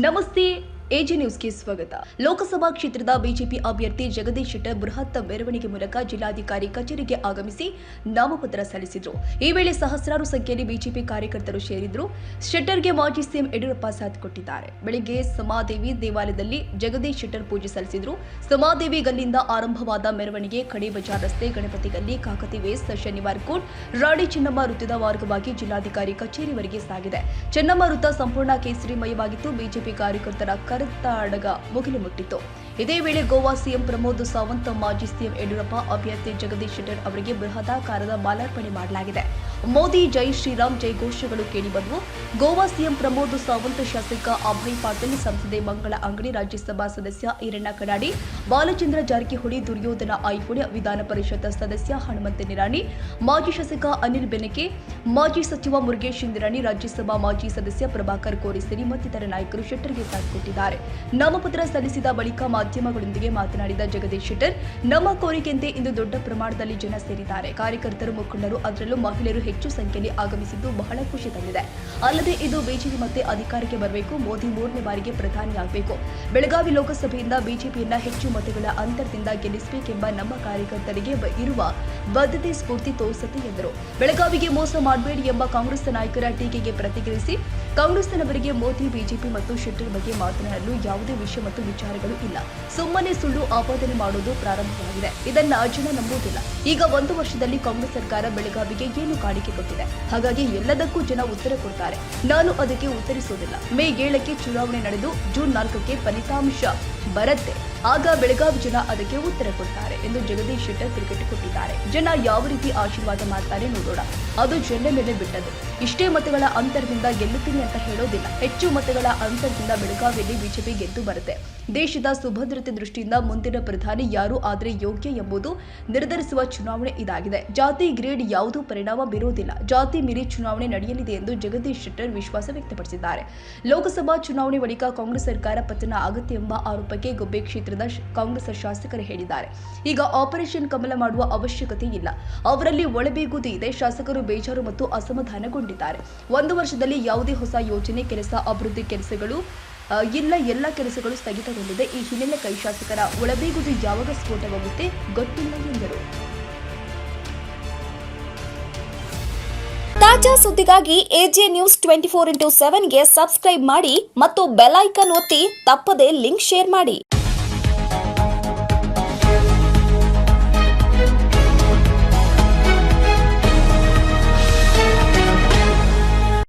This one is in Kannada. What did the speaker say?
ನಮಸ್ತೆ, ಎಜಿ ನ್ಯೂಸ್ಗೆ ಸ್ವಾಗತ. ಲೋಕಸಭಾ ಕ್ಷೇತ್ರದ ಬಿಜೆಪಿ ಅಭ್ಯರ್ಥಿ ಜಗದೀಶ್ ಶೆಟ್ಟರ್ ಬೃಹತ್ ಮೆರವಣಿಗೆ ಮೂಲಕ ಜಿಲ್ಲಾಧಿಕಾರಿ ಕಚೇರಿಗೆ ಆಗಮಿಸಿ ನಾಮಪತ್ರ ಸಲ್ಲಿಸಿದರು. ಈ ವೇಳೆ ಸಹಸ್ರಾರು ಸಂಖ್ಯೆಯಲ್ಲಿ ಬಿಜೆಪಿ ಕಾರ್ಯಕರ್ತರು ಸೇರಿದ್ರು. ಶೆಟ್ಟರ್ಗೆ ಮಾಜಿ ಸಿಎಂ ಯಡಿಯೂರಪ್ಪ ಸಾಥ್ ಕೊಟ್ಟಿದ್ದಾರೆ. ಬೆಳಿಗ್ಗೆ ಸಮಾದೇವಿ ದೇವಾಲಯದಲ್ಲಿ ಜಗದೀಶ್ ಶೆಟ್ಟರ್ ಪೂಜೆ ಸಲ್ಲಿಸಿದರು. ಸಮಾದೇವಿ ಗಲ್ಲಿಯಿಂದ ಆರಂಭವಾದ ಮೆರವಣಿಗೆ ಕಡೆ ಬಜಾರ್ ರಸ್ತೆ, ಗಣಪತಿ ಗಲ್ಲಿ, ಕಾಕತಿ ವೇಸ್, ಶನಿವಾರ ಕೋಟ್, ರಾಣಿ ಚೆನ್ನಮ್ಮ ವೃತ್ತದ ಮಾರ್ಗವಾಗಿ ಜಿಲ್ಲಾಧಿಕಾರಿ ಕಚೇರಿವರೆಗೆ ಸಾಗಿದೆ. ಚೆನ್ನಮ್ಮ ವೃತ್ತ ಸಂಪೂರ್ಣ ಕೇಸರಿಮಯವಾಗಿತ್ತು. ಬಿಜೆಪಿ ಕಾರ್ಯಕರ್ತರ ಕರತಾಡಗ ಮುಗಿಲು ಮುಟ್ಟಿತು. ಇದೇ ವೇಳೆ ಗೋವಾ ಸಿಎಂ ಪ್ರಮೋದ್ ಸಾವಂತ್, ಮಾಜಿ ಸಿಎಂ ಯಡಿಯೂರಪ್ಪ, ಅಭ್ಯರ್ಥಿ ಜಗದೀಶ್ ಶೆಟ್ಟರ್ ಅವರಿಗೆ ಬೃಹದಾಕಾರದ ಮಾಲಾರ್ಪಣೆ ಮಾಡಲಾಗಿದೆ. ಮೋದಿ ಜೈ ಶ್ರೀರಾಮ್ ಜೈ ಘೋಷಗಳು ಕೇಳಿಬಂದವು. ಗೋವಾ ಸಿಎಂ ಪ್ರಮೋದ್ ಸಾವಂತ್, ಶಾಸಕ ಅಭಯ್ ಪಾಟೀಲ್, ಸಂಸದೆ ಮಂಗಳ ಅಂಗಡಿ, ರಾಜ್ಯಸಭಾ ಸದಸ್ಯ ಈರಣ್ಣ ಕಡಾಡಿ, ಬಾಲಚಂದ್ರ ಜಾರಕಿಹೊಳಿ, ದುರ್ಯೋಧನ ಐಹೊಳೆ, ವಿಧಾನ ಪರಿಷತ್ ಸದಸ್ಯ ಹನುಮಂತ ನಿರಾಣಿ, ಮಾಜಿ ಶಾಸಕ ಅನಿಲ್ ಬೆನಕೆ, ಮಾಜಿ ಸಚಿವ ಮುರುಗೇಶ್ ನಿರಾಣಿ, ರಾಜ್ಯಸಭಾ ಮಾಜಿ ಸದಸ್ಯ ಪ್ರಭಾಕರ್ ಕೋರಿಸಿರಿ ಮತ್ತಿತರ ನಾಯಕರು ಶೆಟ್ಟರ್ಗೆ ಸಾಥ್ ಕೊಟ್ಟಿದ್ದಾರೆ. ನಾಮಪತ್ರ ಸಲ್ಲಿಸಿದ ಬಳಿಕ ಮಾಧ್ಯಮಗಳೊಂದಿಗೆ ಮಾತನಾಡಿದ ಜಗದೀಶ್ ಶೆಟ್ಟರ್, ನಮ್ಮ ಕೋರಿಕೆಯಂತೆ ಇಂದು ದೊಡ್ಡ ಪ್ರಮಾಣದಲ್ಲಿ ಜನ ಸೇರಿದ್ದಾರೆ. ಕಾರ್ಯಕರ್ತರು, ಮುಖಂಡರು, ಅದರಲ್ಲೂ ಮಹಿಳೆಯರು ಹೆಚ್ಚು ಸಂಖ್ಯೆಯಲ್ಲಿ ಆಗಮಿಸಿದ್ದು ಬಹಳ ಖುಷಿ ತಂದಿದೆ. ಅಲ್ಲದೆ ಇದು ಬಿಜೆಪಿ ಮತ್ತೆ ಅಧಿಕಾರಕ್ಕೆ ಬರಬೇಕು, ಮೋದಿ 3ನೇ ಬಾರಿಗೆ ಪ್ರಧಾನಿಯಾಗಬೇಕು, ಬೆಳಗಾವಿ ಲೋಕಸಭೆಯಿಂದ ಬಿಜೆಪಿಯನ್ನ ಹೆಚ್ಚು ಮತಗಳ ಅಂತರದಿಂದ ಗೆಲ್ಲಿಸಬೇಕೆಂಬ ನಮ್ಮ ಕಾರ್ಯಕರ್ತರಿಗೆ ಇರುವ ಬದ್ಧತೆ ಸ್ಫೂರ್ತಿ ತೋರಿಸುತ್ತೆ ಎಂದರು. ಬೆಳಗಾವಿಗೆ ಮೋಸ ಮಾಡಬೇಡಿ ಎಂಬ ಕಾಂಗ್ರೆಸ್ ನಾಯಕರ ಟೀಕೆಗೆ ಪ್ರತಿಕ್ರಿಯಿಸಿ, ಕಾಂಗ್ರೆಸ್ನವರಿಗೆ ಮೋದಿ, ಬಿಜೆಪಿ ಮತ್ತು ಶೆಟ್ಟರ್ ಬಗ್ಗೆ ಮಾತನಾಡಲು ಯಾವುದೇ ವಿಷಯ ಮತ್ತು ವಿಚಾರಗಳು ಇಲ್ಲ. ಸುಮ್ಮನೆ ಸುಳ್ಳು ಆಪಾದನೆ ಮಾಡೋದು ಪ್ರಾರಂಭವಾಗಿದೆ. ಇದನ್ನ ಜನ ನಂಬುವುದಿಲ್ಲ. ಈಗ 1 ವರ್ಷದಲ್ಲಿ ಕಾಂಗ್ರೆಸ್ ಸರ್ಕಾರ ಬೆಳಗಾವಿಗೆ ಏನು ಕಾಣಿಕೆ ಕೊಟ್ಟಿದೆ. ಹಾಗಾಗಿ ಎಲ್ಲದಕ್ಕೂ ಜನ ಉತ್ತರ ಕೊಡ್ತಾರೆ. ನಾನು ಅದಕ್ಕೆ ಉತ್ತರಿಸುವುದಿಲ್ಲ. ಮೇ 7ಕ್ಕೆ ಚುನಾವಣೆ ನಡೆದು ಜೂನ್ 4ಕ್ಕೆ ಫಲಿತಾಂಶ ಬರುತ್ತೆ. ಆಗ ಬೆಳಗಾವಿ ಜನ ಅದಕ್ಕೆ ಉತ್ತರ ಕೊಡ್ತಾರೆ ಎಂದು ಜಗದೀಶ್ ಶೆಟ್ಟರ್ ತಿರುಗೇಟು ಕೊಟ್ಟಿದ್ದಾರೆ. ಜನ ಯಾವ ರೀತಿ ಆಶೀರ್ವಾದ ಮಾಡ್ತಾರೆ ನೋಡೋಣ. ಅದು ಜನ ಮೇಲೆ ಬಿಟ್ಟದ್ದು. ಇಷ್ಟೇ ಮತಗಳ ಅಂತರದಿಂದ ಗೆಲ್ಲುತ್ತೀನಿ ಅಂತ ಹೇಳೋದಿಲ್ಲ. ಹೆಚ್ಚು ಮತಗಳ ಅಂತರದಿಂದ ಬೆಳಗಾವಿಯಲ್ಲಿ ಬಿಜೆಪಿ ಗೆದ್ದು ಬರುತ್ತೆ. ದೇಶದ ಸುಭದ್ರತೆ ದೃಷ್ಟಿಯಿಂದ ಮುಂದಿನ ಪ್ರಧಾನಿ ಯಾರು ಆದರೆ ಯೋಗ್ಯ ಎಂಬುದು ನಿರ್ಧರಿಸುವ ಚುನಾವಣೆ ಇದಾಗಿದೆ. ಜಾತಿ ಗ್ರೇಡ್ ಯಾವುದೂ ಪರಿಣಾಮ ಬೀರುವುದಿಲ್ಲ. ಜಾತಿ ಮೀರಿ ಚುನಾವಣೆ ನಡೆಯಲಿದೆ ಎಂದು ಜಗದೀಶ್ ಶೆಟ್ಟರ್ ವಿಶ್ವಾಸ ವ್ಯಕ್ತಪಡಿಸಿದ್ದಾರೆ. ಲೋಕಸಭಾ ಚುನಾವಣೆ ಬಳಿಕ ಕಾಂಗ್ರೆಸ್ ಸರ್ಕಾರ ಪತನ ಆಗುತ್ತೆ ಎಂಬ ಆರೋಪಕ್ಕೆ ಗುಬ್ಬಿ ಕ್ಷೇತ್ರದ ಕಾಂಗ್ರೆಸ್ ಶಾಸಕರು ಹೇಳಿದ್ದಾರೆ. ಈಗ ಆಪರೇಷನ್ ಕಮಲ ಮಾಡುವ ಅವಶ್ಯಕತೆ ಇಲ್ಲ. ಅವರಲ್ಲಿ ಒಳಬೇಗುದಿ ಇದೆ. ಶಾಸಕರು ಬೇಜಾರು ಮತ್ತು ಅಸಮಾಧಾನಗೊಂಡಿದ್ದಾರೆ. 1 ವರ್ಷದಲ್ಲಿ ಯಾವುದೇ ಹೊಸ ಯೋಜನೆ, ಕೆಲಸ, ಅಭಿವೃದ್ಧಿ ಕೆಲಸಗಳು ಇಲ್ಲ. ಎಲ್ಲ ಕೆಲಸಗಳು ಸ್ಥಗಿತಗೊಂಡಿದೆ. ಈ ಹಿನ್ನೆಲೆ ಕೈ ಶಾಸಕರ ಒಳಬೇಗುದಿ ಯಾವಾಗ ಸ್ಫೋಟವಾಗುತ್ತೆ ಗೊತ್ತಿಲ್ಲ ಎಂದರು. ತಾಜಾ ಸುದ್ದಿಗಾಗಿ ಎಜೆ ನ್ಯೂಸ್ 24x7ಗೆ ಸಬ್ಸ್ಕ್ರೈಬ್ ಮಾಡಿ ಮತ್ತು ಬೆಲ್ ಐಕಾನ್ ಒತ್ತಿ ತಪ್ಪದೇ ಲಿಂಕ್ ಶೇರ್ ಮಾಡಿ.